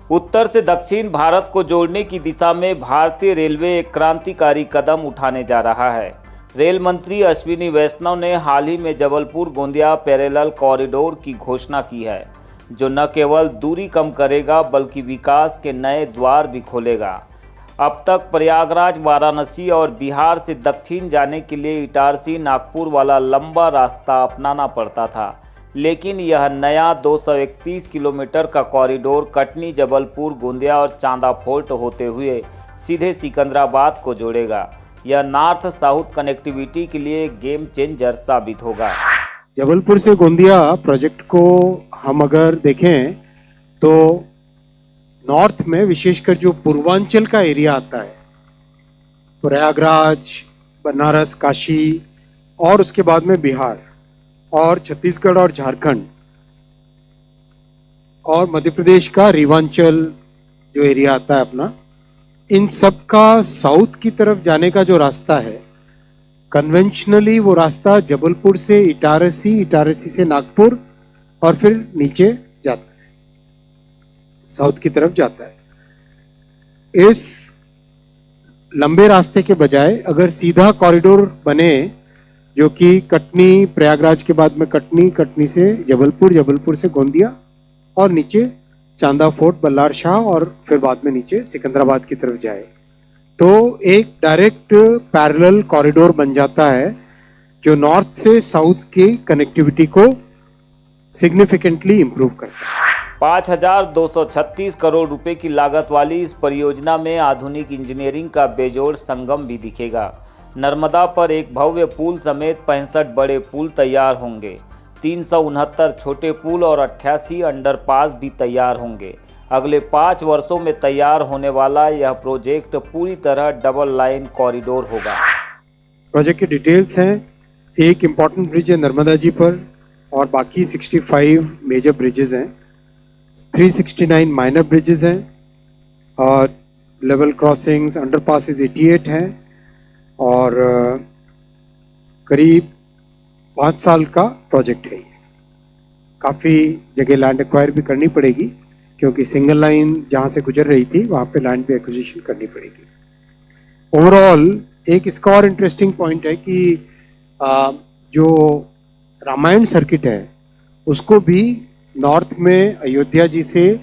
उत्तर से दक्षिण भारत को जोड़ने की दिशा में भारतीय रेलवे एक क्रांतिकारी कदम उठाने जा रहा है। रेल मंत्री अश्विनी वैष्णव ने हाल ही में जबलपुर गोंदिया पैरेलल कॉरिडोर की घोषणा की है, जो न केवल दूरी कम करेगा बल्कि विकास के नए द्वार भी खोलेगा। अब तक प्रयागराज, वाराणसी और बिहार से दक्षिण जाने के लिए इटारसी नागपुर वाला लंबा रास्ता अपनाना पड़ता था, लेकिन यह नया 231 किलोमीटर का कॉरिडोर कटनी, जबलपुर, गोंदिया और चांदा फोर्ट होते हुए सीधे सिकंदराबाद को जोड़ेगा। यह नॉर्थ साउथ कनेक्टिविटी के लिए गेम चेंजर साबित होगा। जबलपुर से गोंदिया प्रोजेक्ट को हम अगर देखें तो नॉर्थ में विशेषकर जो पूर्वांचल का एरिया आता है, प्रयागराज, बनारस, काशी और उसके बाद में बिहार और छत्तीसगढ़ और झारखंड और मध्य प्रदेश का रीवांचल जो एरिया आता है अपना, इन सब का साउथ की तरफ जाने का जो रास्ता है, कन्वेंशनली वो रास्ता जबलपुर से इटारसी, इटारसी से नागपुर और फिर नीचे जाता है, साउथ की तरफ जाता है। इस लंबे रास्ते के बजाय अगर सीधा कॉरिडोर बने, जो कि कटनी, प्रयागराज के बाद में कटनी, कटनी से जबलपुर, जबलपुर से गोंदिया और नीचे चांदा फोर्ट, बल्लार शाह और फिर बाद में नीचे सिकंदराबाद की तरफ जाए, तो एक डायरेक्ट पैरेलल कॉरिडोर बन जाता है जो नॉर्थ से साउथ की कनेक्टिविटी को सिग्निफिकेंटली इंप्रूव करता है। 5,236 करोड़ रुपए की लागत वाली इस परियोजना में आधुनिक इंजीनियरिंग का बेजोड़ संगम भी दिखेगा। नर्मदा पर एक भव्य पुल समेत 65 बड़े पुल तैयार होंगे, 369 छोटे पुल और 88 अंडरपास भी तैयार होंगे। अगले 5 वर्षों में तैयार होने वाला यह प्रोजेक्ट पूरी तरह डबल लाइन कॉरिडोर होगा। प्रोजेक्ट की डिटेल्स हैं, एक इम्पॉर्टेंट ब्रिज है नर्मदा जी पर और बाकी 65 मेजर ब्रिजेस हैं, 369 माइनर ब्रिजेस हैं और लेवल क्रॉसिंग्स, अंडरपासेस 88 हैं और करीब 5 साल का प्रोजेक्ट है। ये काफ़ी जगह लैंड एक्वायर भी करनी पड़ेगी, क्योंकि सिंगल लाइन जहाँ से गुजर रही थी वहाँ पे लैंड भी एक्विजिशन करनी पड़ेगी। ओवरऑल एक इसका और इंटरेस्टिंग पॉइंट है कि जो रामायण सर्किट है उसको भी नॉर्थ में अयोध्या जी से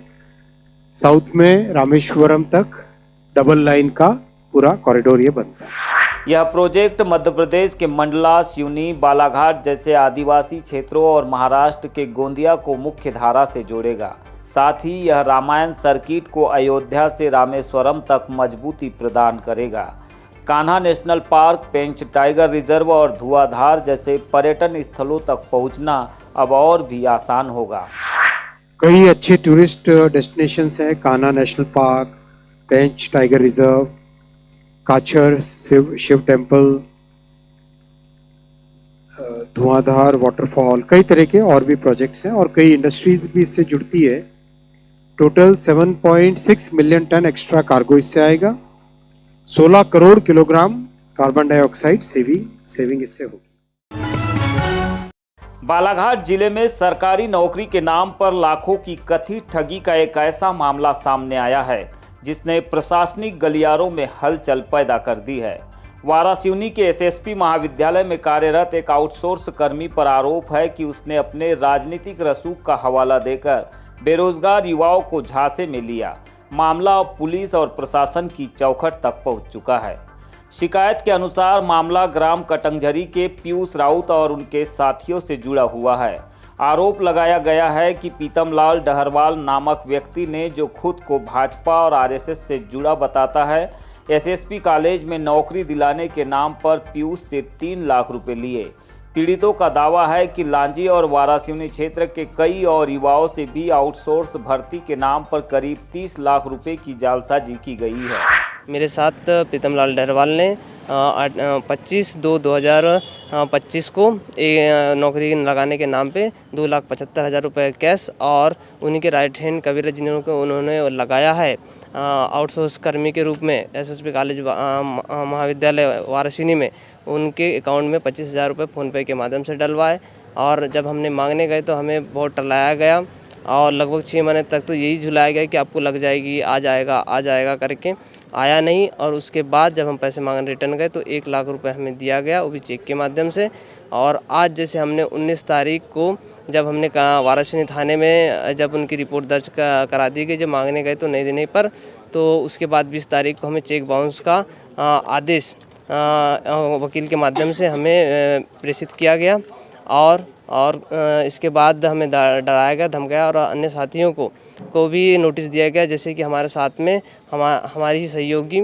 साउथ में रामेश्वरम तक डबल लाइन का पूरा कॉरिडोर ये बनता है। यह प्रोजेक्ट मध्य प्रदेश के मंडला, सिवनी, बालाघाट जैसे आदिवासी क्षेत्रों और महाराष्ट्र के गोंदिया को मुख्य धारा से जोड़ेगा। साथ ही यह रामायण सर्किट को अयोध्या से रामेश्वरम तक मजबूती प्रदान करेगा। कान्हा नेशनल पार्क, पेंच टाइगर रिजर्व और धुआंधार जैसे पर्यटन स्थलों तक पहुंचना अब और भी आसान होगा। कई अच्छे टूरिस्ट डेस्टिनेशंस हैं, कान्हा नेशनल पार्क, पेंच टाइगर रिजर्व, काचर शिव टेम्पल, धुआंधार वाटरफॉल, कई तरह के और भी प्रोजेक्ट्स हैं और कई इंडस्ट्रीज भी इससे जुड़ती है। Total 7.6 million ton extra cargo इससे आएगा, 16 crore kilogram carbon dioxide saving इससे होगी। बालाघाट जिले में सरकारी नौकरी के नाम पर लाखों की कथित ठगी का एक ऐसा मामला सामने आया है जिसने प्रशासनिक गलियारों में हलचल पैदा कर दी है। वारासिवनी के एसएसपी महाविद्यालय में कार्यरत एक आउटसोर्स कर्मी पर आरोप है कि उसने अपने राजनीतिक रसूख का हवाला देकर बेरोजगार युवाओं को झांसे में लिया। मामला अब पुलिस और प्रशासन की चौखट तक पहुंच चुका है। शिकायत के अनुसार मामला ग्राम कटंगझरी के पीयूष राउत और उनके साथियों से जुड़ा हुआ है। आरोप लगाया गया है कि पीतमलाल डहरवाल नामक व्यक्ति ने, जो खुद को भाजपा और आरएसएस से जुड़ा बताता है, एसएसपी कॉलेज में नौकरी दिलाने के नाम पर पीयूष से 3 लाख रुपए लिए। पीड़ितों का दावा है कि लांजी और वारासिवनी क्षेत्र के कई और युवाओं से भी आउटसोर्स भर्ती के नाम पर करीब 30 लाख रुपए की जालसाजी की गई है। मेरे साथ पीतमलाल डहरवाल ने 25/2/2025 को नौकरी लगाने के नाम पे 2,75,000 रुपये कैश और उन्हीं के राइट हैंड कबीर जिन्होंने उन्होंने लगाया है आउटसोर्स कर्मी के रूप में एसएसपी कॉलेज महाविद्यालय वारासिवनी में, उनके अकाउंट में 25,000 रुपये फ़ोनपे के माध्यम से डलवाए। और जब हमने मांगने गए तो हमें बहुत टलाया गया और लगभग 6 महीने तक तो यही झुलाया गया कि आपको लग जाएगी, आ जाएगा करके आया नहीं। और उसके बाद जब हम पैसे मांगने रिटर्न गए तो 1 लाख रुपए हमें दिया गया, वो भी चेक के माध्यम से। और आज जैसे हमने 19 तारीख को जब हमने कहा वारासिवनी थाने में जब उनकी रिपोर्ट दर्ज करा दी गई, जब मांगने गए तो नहीं देने पर, तो उसके बाद 20 तारीख को हमें चेक बाउंस का आदेश वकील के माध्यम से हमें प्रेषित किया गया। और इसके बाद हमें डराया गया, धमकाया और अन्य साथियों को भी नोटिस दिया गया। जैसे कि हमारे साथ में हमारी ही सहयोगी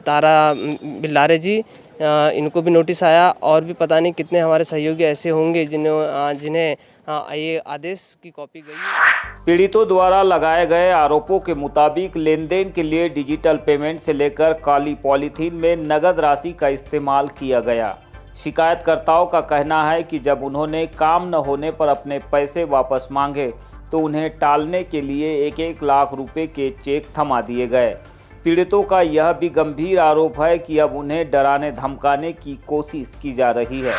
तारा बिल्लारे जी, इनको भी नोटिस आया। और भी पता नहीं कितने हमारे सहयोगी ऐसे होंगे जिन्हें ये आदेश की कॉपी गई। पीड़ितों द्वारा लगाए गए आरोपों के मुताबिक लेन देन के लिए डिजिटल पेमेंट से लेकर काली पॉलीथीन में नगद राशि का इस्तेमाल किया गया। शिकायतकर्ताओं का कहना है कि जब उन्होंने काम न होने पर अपने पैसे वापस मांगे तो उन्हें टालने के लिए 1-1 लाख रुपए के चेक थमा दिए गए। पीड़ितों का यह भी गंभीर आरोप है कि अब उन्हें डराने धमकाने की कोशिश की जा रही है।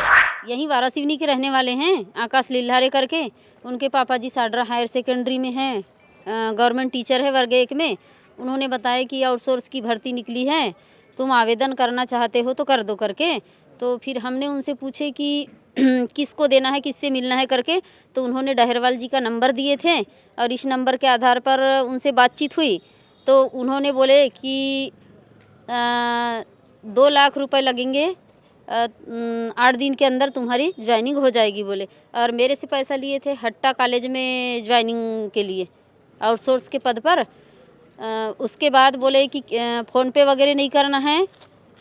यहीं वारासिवनी के रहने वाले हैं, आकाश लिल्हारे करके। उनके पापा जी साडरा हायर सेकेंडरी में हैं, गवर्नमेंट टीचर है वर्ग 1 में। उन्होंने बताया कि आउटसोर्स की भर्ती निकली है, तुम आवेदन करना चाहते हो तो कर दो करके। तो फिर हमने उनसे पूछे कि किसको देना है, किससे मिलना है करके। तो उन्होंने डहरवाल जी का नंबर दिए थे और इस नंबर के आधार पर उनसे बातचीत हुई। तो उन्होंने बोले कि 2 लाख रुपए लगेंगे, 8 दिन के अंदर तुम्हारी ज्वाइनिंग हो जाएगी बोले। और मेरे से पैसा लिए थे हट्टा कॉलेज में ज्वाइनिंग के लिए आउटसोर्स के पद पर। उसके बाद बोले कि फ़ोन पे वगैरह नहीं करना है,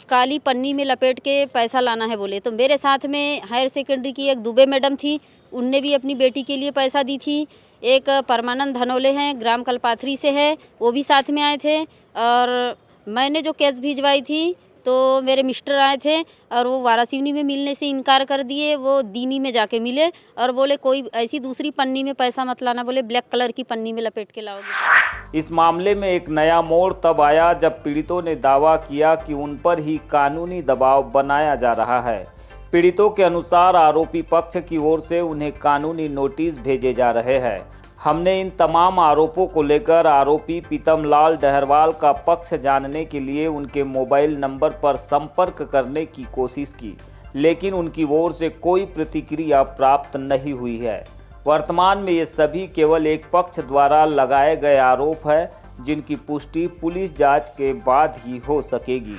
काली पन्नी में लपेट के पैसा लाना है बोले। तो मेरे साथ में हायर सेकेंडरी की एक दुबे मैडम थी, उनने भी अपनी बेटी के लिए पैसा दी थी। एक परमानंद धनौले हैं, ग्राम कलपाथरी से है, वो भी साथ में आए थे। और मैंने जो केस भिजवाई थी तो मेरे मिस्टर आए थे और वो वारासिवनी में मिलने से इनकार कर दिए। वो दीनी में जाके मिले और बोले कोई ऐसी दूसरी पन्नी में पैसा मत लाना, बोले ब्लैक कलर की पन्नी में लपेट के लाओगे। इस मामले में एक नया मोड़ तब आया जब पीड़ितों ने दावा किया कि उन पर ही कानूनी दबाव बनाया जा रहा है। पीड़ितों के अनुसार आरोपी पक्ष की ओर से उन्हें कानूनी नोटिस भेजे जा रहे हैं। हमने इन तमाम आरोपों को लेकर आरोपी पीतमलाल डहरवाल का पक्ष जानने के लिए उनके मोबाइल नंबर पर संपर्क करने की कोशिश की, लेकिन उनकी ओर से कोई प्रतिक्रिया प्राप्त नहीं हुई है। वर्तमान में ये सभी केवल एक पक्ष द्वारा लगाए गए आरोप है, जिनकी पुष्टि पुलिस जांच के बाद ही हो सकेगी।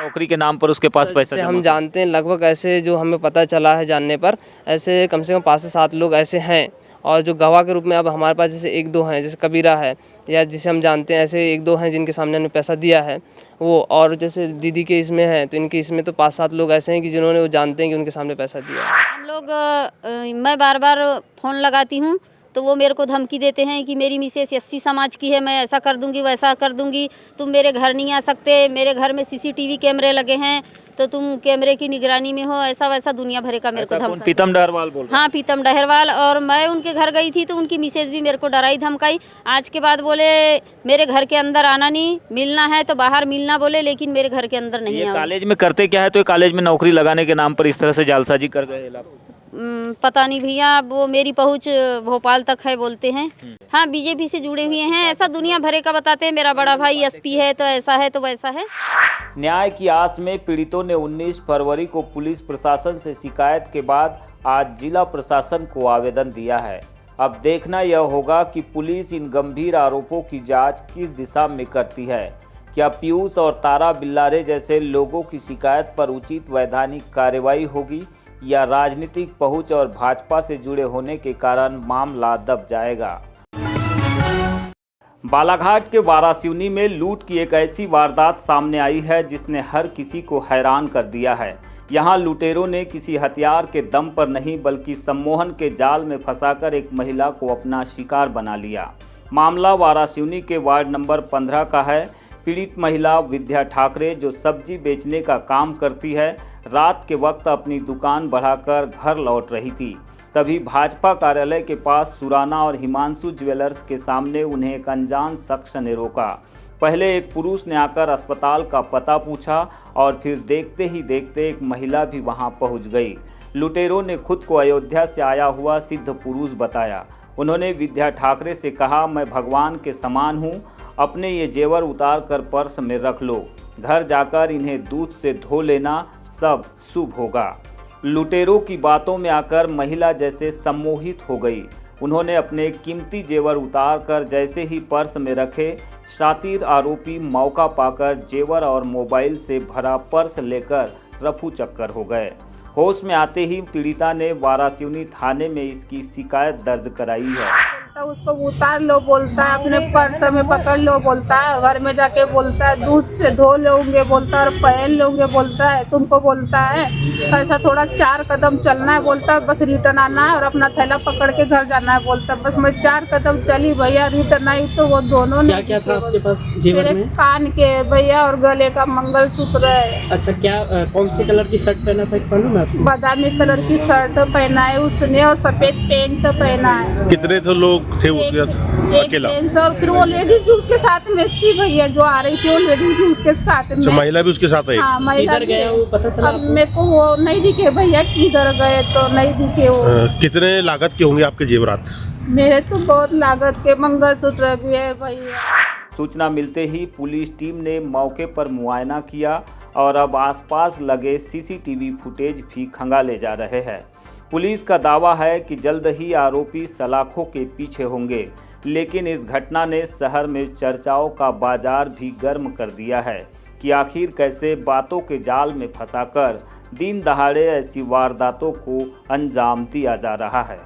नौकरी के नाम पर उसके पास पैसा जैसे हम जानते हैं, लगभग ऐसे जो हमें पता चला है जानने पर, ऐसे कम से कम 5 से 7 लोग ऐसे हैं। और जो गवाह के रूप में अब हमारे पास जैसे 1-2 हैं, जैसे कबीरा है या जिसे हम जानते हैं, ऐसे 1-2 हैं जिनके सामने हमने पैसा दिया है वो। और जैसे दीदी के इसमें है तो इनके इसमें तो 5-7 लोग ऐसे हैं कि जिन्होंने वो जानते हैं कि उनके सामने पैसा दिया है। हम लोग मैं बार बार फ़ोन लगाती हूँ तो वो मेरे को धमकी देते हैं कि मेरी मिसेस 80 समाज की है, मैं ऐसा कर दूंगी वैसा कर दूंगी, तुम मेरे घर नहीं आ सकते, मेरे घर में CCTV कैमरे लगे हैं तो तुम कैमरे की निगरानी में हो, ऐसा वैसा दुनिया भरे का मेरे को धमका। पीतम डहरवाल बोल रहे हैं? हाँ, पीतम डहरवाल। और मैं उनके घर गई थी तो उनकी मिसेज भी मेरे को डराई धमकाई। आज के बाद बोले मेरे घर के अंदर आना नहीं, मिलना है तो बाहर मिलना बोले, लेकिन मेरे घर के अंदर नहीं आओ। कॉलेज में करते क्या है तो कॉलेज में नौकरी लगाने के नाम पर इस तरह से जालसाजी कर गए? पता नहीं भैया, वो मेरी पहुंच भोपाल तक है बोलते हैं। हाँ, बीजेपी से जुड़े हुए हैं, ऐसा दुनिया भरे का बताते हैं। मेरा बड़ा भाई SP है तो ऐसा है तो वैसा है। न्याय की आस में पीड़ितों ने 19 फरवरी को पुलिस प्रशासन से शिकायत के बाद आज जिला प्रशासन को आवेदन दिया है। अब देखना यह होगा कि पुलिस इन गंभीर आरोपों की जांच किस दिशा में करती है। क्या पीयूष और तारा बिल्लारे जैसे लोगों की शिकायत पर उचित वैधानिक कार्रवाई होगी या राजनीतिक पहुंच और भाजपा से जुड़े होने के कारण मामला दब जाएगा? बालाघाट के वारासिवनी में लूट की एक ऐसी वारदात सामने आई है जिसने हर किसी को हैरान कर दिया है। यहां लुटेरों ने किसी हथियार के दम पर नहीं बल्कि सम्मोहन के जाल में फंसाकर एक महिला को अपना शिकार बना लिया। मामला वारासिवनी के वार्ड नंबर 15 का है। पीड़ित महिला विद्या ठाकरे, जो सब्जी बेचने का काम करती है, रात के वक्त अपनी दुकान बढ़ाकर घर लौट रही थी। तभी भाजपा कार्यालय के पास सुराना और हिमांशु ज्वेलर्स के सामने उन्हें एक अनजान शख्स ने रोका। पहले एक पुरुष ने आकर अस्पताल का पता पूछा और फिर देखते ही देखते एक महिला भी वहां पहुंच गई। लुटेरों ने खुद को अयोध्या से आया हुआ सिद्ध पुरुष बताया उन्होंने विद्या ठाकरे से कहा, मैं भगवान के समान हूँ, अपने ये जेवर उतार कर पर्स में रख लो, घर जाकर इन्हें दूध से धो लेना, सब शुभ होगा। लुटेरों की बातों में आकर महिला जैसे सम्मोहित हो गई। उन्होंने अपने कीमती जेवर उतार कर जैसे ही पर्स में रखे, शातिर आरोपी मौका पाकर जेवर और मोबाइल से भरा पर्स लेकर रफू चक्कर हो गए। होश में आते ही पीड़िता ने वारासिवनी थाने में इसकी शिकायत दर्ज कराई है। तो उसको उतार लो बोलता है, अपने पर्स में पकड़ लो बोलता है, घर में जाके बोलता है दूध से धो लोगे बोलता है और पहन लोगे बोलता है। तुमको बोलता है ऐसा थोड़ा 4 कदम चलना है बोलता है, बस रिटर्न आना है और अपना थैला पकड़ के घर जाना है बोलता है। बस मैं 4 कदम चली भैया, रिटर्न आई तो वो दोनों ने क्या था आपके पास जेवर मेरे में? कान के भैया और गले का मंगलसूत्र है। अच्छा, क्या कौन सी कलर की शर्ट पहना था? पहनूं मैं आपको? बादामी कलर की शर्ट पहना है उसने और सफेद पेंट पहना है। कितने तो लोग थे उसके साथ? एक अकेला? जेंट्स और फिर वो लेडीज भी उसके साथ में थी भैया, जो आ रही थी वो लेडीज भी उसके साथ में। तो महिला भी उसके साथ है? हाँ, महिला किधर गया वो पता चला अब आपको? मेरे को वो नहीं दिखे भैया, किधर गए तो नहीं दिखे वो। कितने लागत के होंगे आपके जेवरात? मेरे तो बहुत लागत के मंगलसूत्र भी है भैया। सूचना मिलते ही पुलिस टीम ने मौके पर मुआयना किया और अब आसपास लगे सीसीटीवी फुटेज भी खंगाले जा रहे हैं। पुलिस का दावा है कि जल्द ही आरोपी सलाखों के पीछे होंगे, लेकिन इस घटना ने शहर में चर्चाओं का बाजार भी गर्म कर दिया है कि आखिर कैसे बातों के जाल में फंसाकर दिन दहाड़े ऐसी वारदातों को अंजाम दिया जा रहा है।